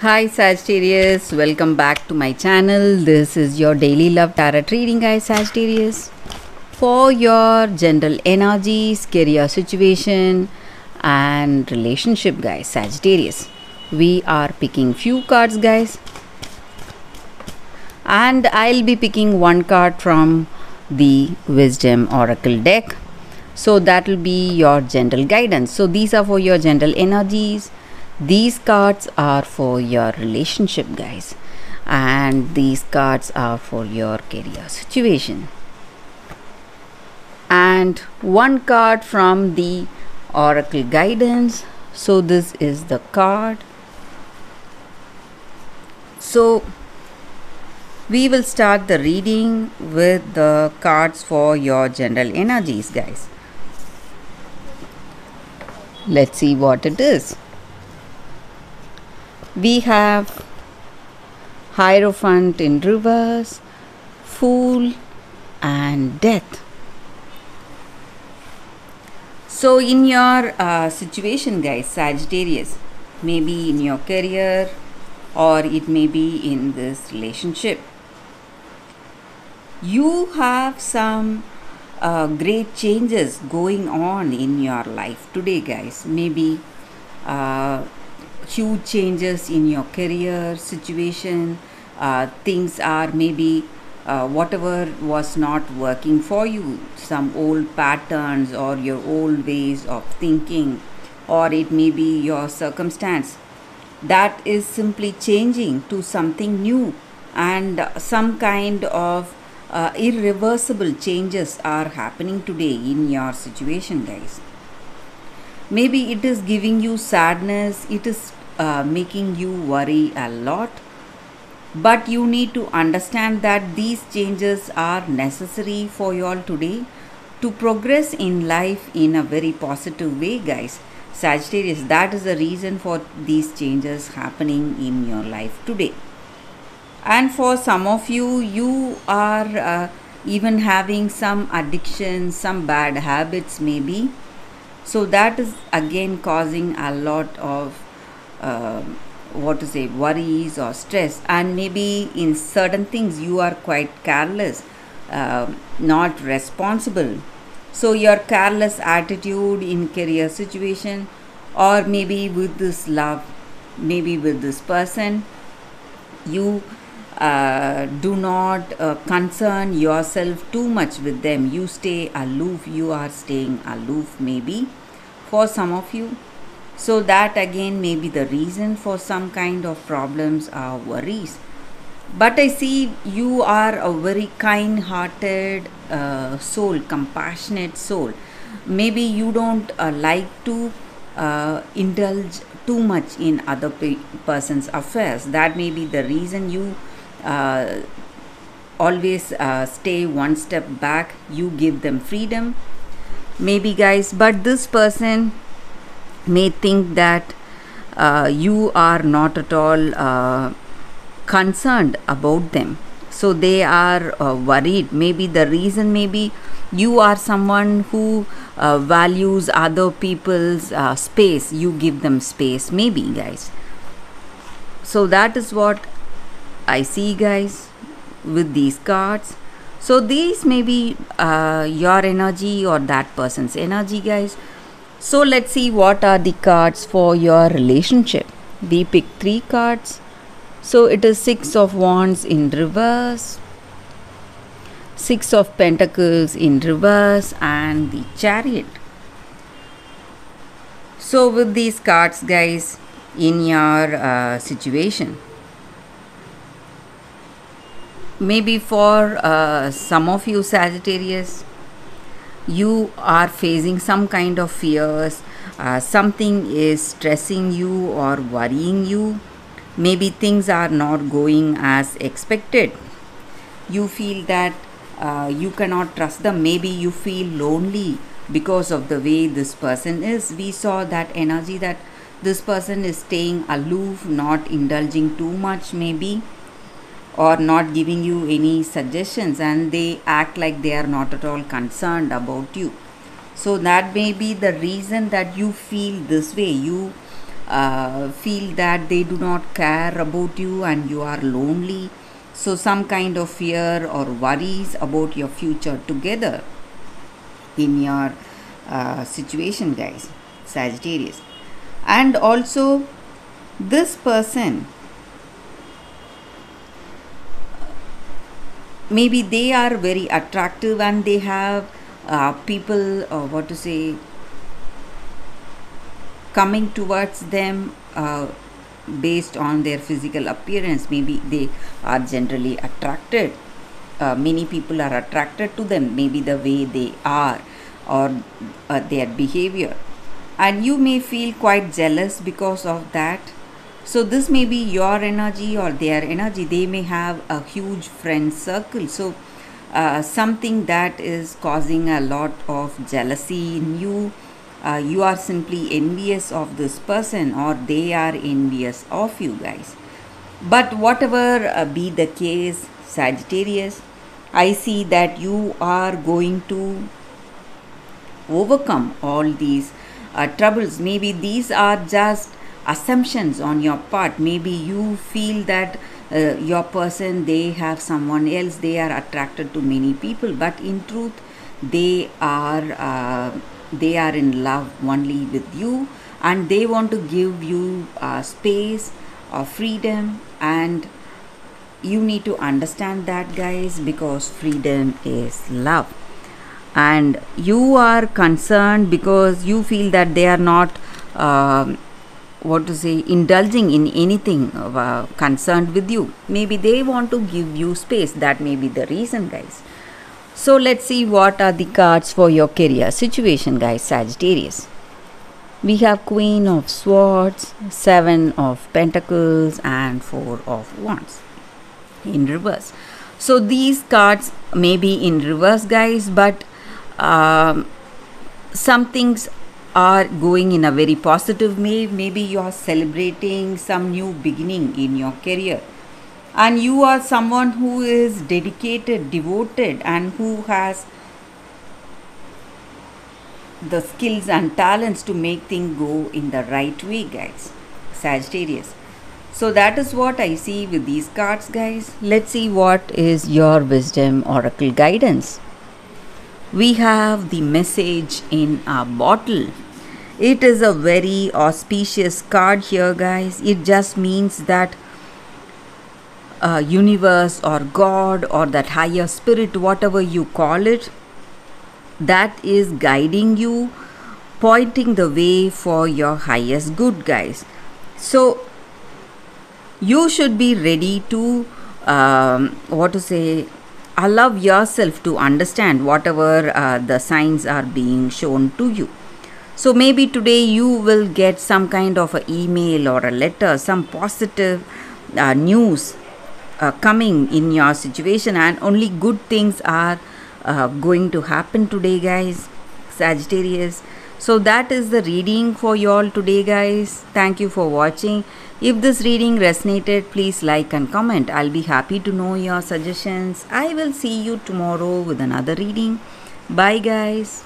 Hi Sagittarius, welcome back to my channel. This is your daily love tarot reading, guys. Sagittarius, for your general energies, career situation, and relationship, guys. Sagittarius, we are picking few cards, guys, and I'll be picking one card from the Wisdom Oracle deck. So that will be your general guidance. So these are for your general energies. These cards are for your relationship, guys, and these cards are for your career situation. And one card from the Oracle guidance. So this is the card. So we will start the reading with the cards for your general energies, guys. Let's see what it is. We have Hierophant in reverse, Fool, and Death. So in your situation, guys, Sagittarius, maybe in your career or it may be in this relationship, you have some great changes going on in your life today, guys. Maybe huge changes in your career situation. Things are maybe whatever was not working for you, some old patterns or your old ways of thinking, or it may be your circumstance that is simply changing to something new, and some kind of irreversible changes are happening today in your situation, guys. Maybe it is giving you sadness, it is making you worry a lot, but you need to understand that these changes are necessary for you all today to progress in life in a very positive way, guys. Sagittarius, that is the reason for these changes happening in your life today. And for some of you, you are even having some addiction, some bad habits maybe. So that is again causing a lot of worries or stress, and maybe in certain things you are quite careless, not responsible. So your careless attitude in career situation, or maybe with this love, maybe with this person, you do not concern yourself too much with them. You stay aloof, you are staying aloof maybe for some of you. So that again may be the reason for some kind of problems or worries. But I see you are a very kind hearted soul, compassionate soul. Maybe you don't like to indulge too much in other person's affairs. That may be the reason you uh, always stay one step back. You give them freedom, maybe, guys. But this person may think that you are not at all concerned about them, so they are worried. Maybe the reason, maybe you are someone who values other people's space. You give them space, maybe, guys. So that is what I see, guys, with these cards. So these may be your energy or that person's energy, guys. So let's see what are the cards for your relationship. We picked 3 cards. So it is 6 of Wands in reverse, 6 of Pentacles in reverse, and the Chariot. So with these cards, guys, in your situation, maybe for some of you, Sagittarius, you are facing some kind of fears, something is stressing you or worrying you. Maybe things are not going as expected. You feel that you cannot trust them. Maybe you feel lonely because of the way this person is. We saw that energy that this person is staying aloof, not indulging too much maybe, or not giving you any suggestions, and they act like they are not at all concerned about you. So that may be the reason that you feel this way. You feel that they do not care about you and you are lonely. So, some kind of fear or worries about your future together in your situation, guys, Sagittarius. And also, this person, maybe they are very attractive and they have people, what to say, coming towards them based on their physical appearance. Maybe they are generally attracted. Many people are attracted to them, maybe the way they are or their behavior, and you may feel quite jealous because of that. So this may be your energy or their energy. They may have a huge friend circle. So something that is causing a lot of jealousy in you. You are simply envious of this person or they are envious of you, guys. But whatever be the case, Sagittarius, I see that you are going to overcome all these troubles. Maybe these are just assumptions on your part. Maybe you feel that your person, they have someone else, they are attracted to many people, but in truth they are in love only with you, and they want to give you space or freedom, and you need to understand that, guys, because freedom is love. And you are concerned because you feel that they are not what to say, indulging in anything concerned with you. Maybe they want to give you space. That may be the reason, guys. So let's see what are the cards for your career situation, guys, Sagittarius. We have Queen of Swords, Seven of Pentacles, and Four of Wands in reverse. So these cards may be in reverse, guys, but some things are going in a very positive way. Maybe you are celebrating some new beginning in your career, and you are someone who is dedicated, devoted, and who has the skills and talents to make things go in the right way, guys, Sagittarius. So that is what I see with these cards, guys. Let's see what is your wisdom oracle guidance. We have the message in a bottle. It is a very auspicious card here, guys. It just means that universe or God or that higher spirit, whatever you call it, that is guiding you, pointing the way for your highest good, guys. So you should be ready to what to say, allow yourself to understand whatever the signs are being shown to you. So maybe today you will get some kind of an email or a letter, some positive news coming in your situation, and only good things are going to happen today, guys, Sagittarius. So that is the reading for you all today, guys. Thank you for watching. If this reading resonated, please like and comment. I'll be happy to know your suggestions. I will see you tomorrow with another reading. Bye, guys.